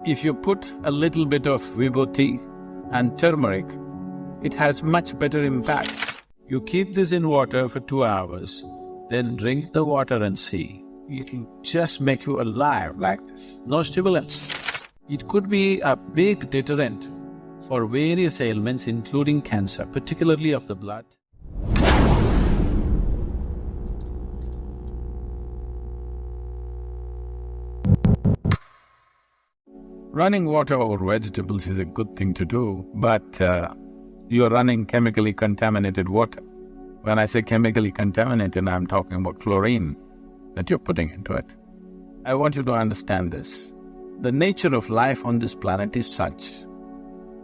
If you put a little bit of vibhuti and turmeric, it has much better impact. You keep this in water for 2 hours, then drink the water and see. It'll just make you alive like this, no stimulants. It could be a big deterrent for various ailments including cancer, particularly of the blood. Running water over vegetables is a good thing to do, but you're running chemically contaminated water. When I say chemically contaminated, I'm talking about chlorine that you're putting into it. I want you to understand this. The nature of life on this planet is such.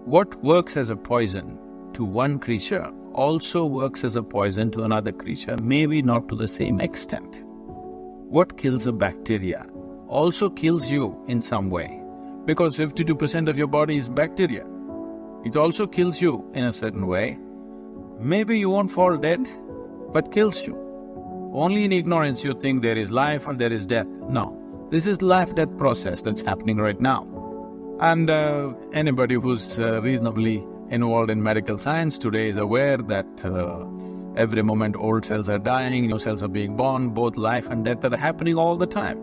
What works as a poison to one creature also works as a poison to another creature, maybe not to the same extent. What kills a bacteria also kills you in some way, because 52% of your body is bacteria. It also kills you in a certain way. Maybe you won't fall dead, but kills you. Only in ignorance you think there is life and there is death. No, this is life-death process that's happening right now. And anybody who's reasonably involved in medical science today is aware that every moment old cells are dying, new cells are being born, both life and death are happening all the time.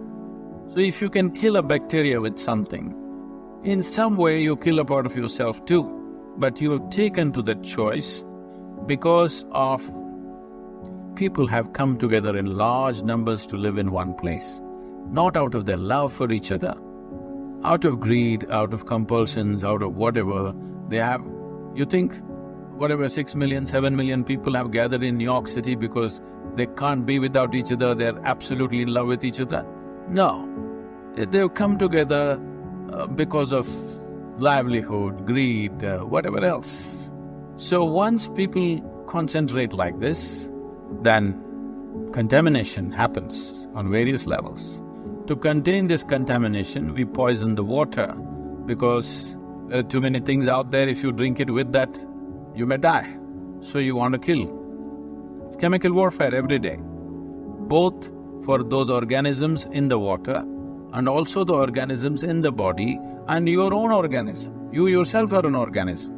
So if you can kill a bacteria with something, in some way you kill a part of yourself too, but you have taken to that choice because of people have come together in large numbers to live in one place, not out of their love for each other, out of greed, out of compulsions, out of whatever they have. You think whatever 6 million, 7 million people have gathered in New York City because they can't be without each other, they're absolutely in love with each other? No, they've come together because of livelihood, greed, whatever else. So once people concentrate like this, then contamination happens on various levels. To contain this contamination, we poison the water because there are too many things out there. If you drink it with that, you may die. So you want to kill. It's chemical warfare every day, both for those organisms in the water and also the organisms in the body and your own organism. You yourself are an organism.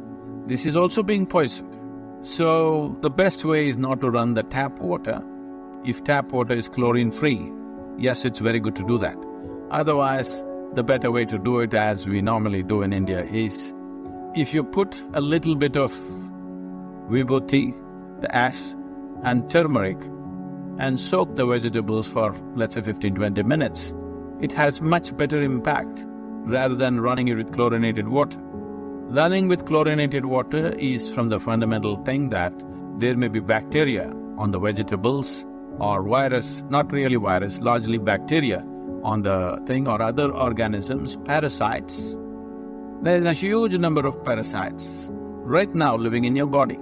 This is also being poisoned. So the best way is not to run the tap water. If tap water is chlorine-free, yes, it's very good to do that. Otherwise, the better way to do it, as we normally do in India, is if you put a little bit of vibhuti, the ash, and turmeric and soak the vegetables for, let's say, 15-20 minutes, it has much better impact rather than running it with chlorinated water. Running with chlorinated water is from the fundamental thing that there may be bacteria on the vegetables or virus, not really virus, largely bacteria on the thing or other organisms, parasites. There is a huge number of parasites right now living in your body.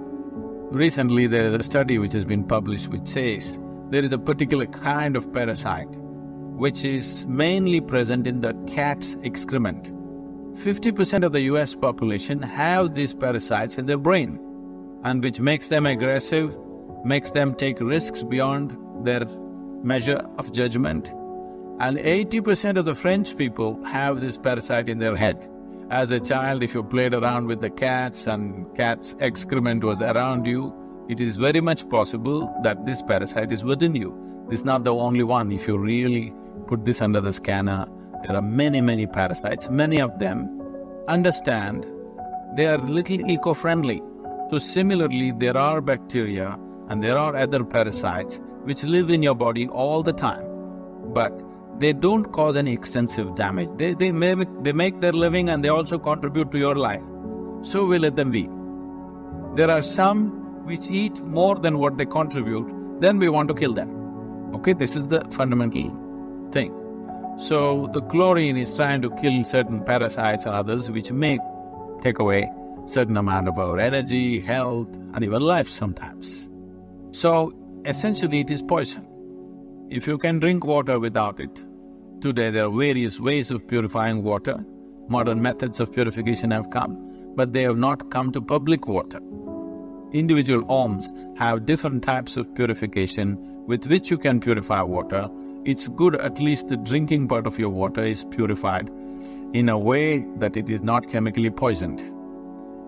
Recently there is a study which has been published which says there is a particular kind of parasite which is mainly present in the cat's excrement. 50% of the US population have these parasites in their brain, and which makes them aggressive, makes them take risks beyond their measure of judgment. And 80% of the French people have this parasite in their head. As a child, if you played around with the cats and cat's excrement was around you, it is very much possible that this parasite is within you. This is not the only one. If you really put this under the scanner, there are many parasites. Many of them understand they are little eco-friendly. So similarly, there are bacteria and there are other parasites which live in your body all the time, but they don't cause any extensive damage. They make their living and they also contribute to your life. So we let them be. There are some which eat more than what they contribute, then we want to kill them. Okay, this is the fundamental thing. So the chlorine is trying to kill certain parasites and others which may take away certain amount of our energy, health, and even life sometimes. So essentially it is poison. If you can drink water without it, today there are various ways of purifying water. Modern methods of purification have come, but they have not come to public water. Individual homes have different types of purification with which you can purify water. It's good at least the drinking part of your water is purified. in a way that it is not chemically poisoned.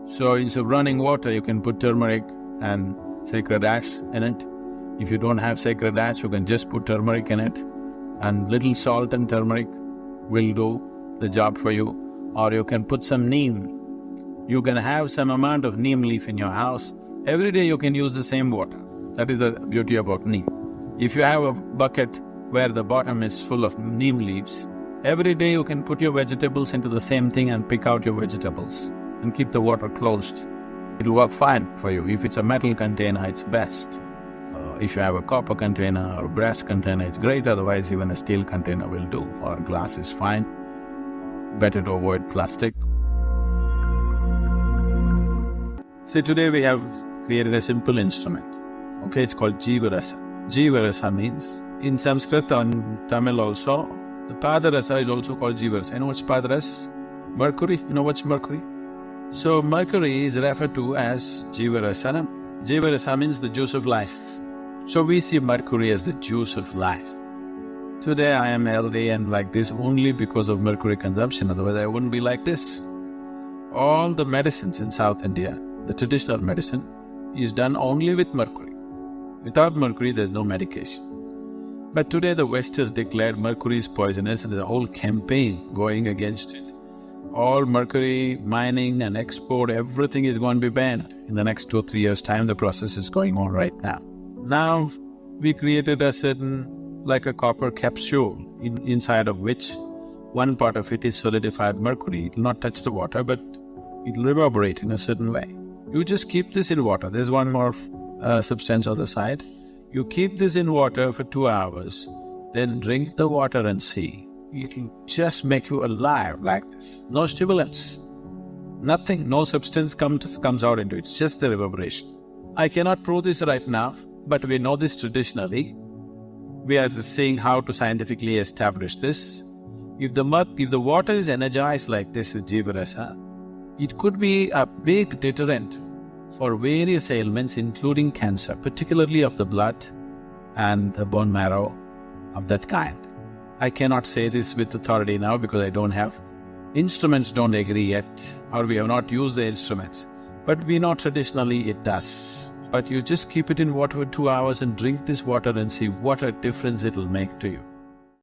So instead of running water, you can put turmeric and sacred ash in it. If you don't have sacred ash, you can just put turmeric in it, and little salt and turmeric will do the job for you. Or you can put some neem. You can have some amount of neem leaf in your house. Every day you can use the same water. That is the beauty about neem. If you have a bucket where the bottom is full of neem leaves, every day you can put your vegetables into the same thing and pick out your vegetables and keep the water closed. It'll work fine for you. If it's a metal container, it's best. If you have a copper container or brass container, it's great. Otherwise, even a steel container will do, or glass is fine. Better to avoid plastic. See, today we have created a simple instrument. Okay, it's called Jiva Rasa. Jiva Rasa means, in Sanskrit and Tamil also, the Pada Rasa is also called Jiva Rasa. You know what's Pada Rasa? Mercury. You know what's Mercury? So Mercury is referred to as Jiva Rasa. Jiva Rasa means the juice of life. So we see Mercury as the juice of life. Today I am healthy and like this only because of mercury consumption, otherwise I wouldn't be like this. All the medicines in South India, the traditional medicine, is done only with mercury. Without mercury, there's no medication. But today the West has declared mercury is poisonous and there's a whole campaign going against it. All mercury mining and export, everything is going to be banned. In the next 2 or 3 years' time, the process is going on right now. Now, we created a certain, like a copper capsule, inside of which one part of it is solidified mercury. It will not touch the water, but it will evaporate in a certain way. You just keep this in water. There's one more substance on the side. You keep this in water for 2 hours, then drink the water and see. It'll just make you alive like this. No stimulants, nothing, no substance comes out into it. It's just the reverberation. I cannot prove this right now, but we know this traditionally. We are seeing how to scientifically establish this. If the water is energized like this with Jiva Rasa, it could be a big deterrent for various ailments, including cancer, particularly of the blood and the bone marrow of that kind. I cannot say this with authority now because I don't have… instruments don't agree yet, or we have not used the instruments. But we know traditionally it does. But you just keep it in water for 2 hours and drink this water and see what a difference it'll make to you.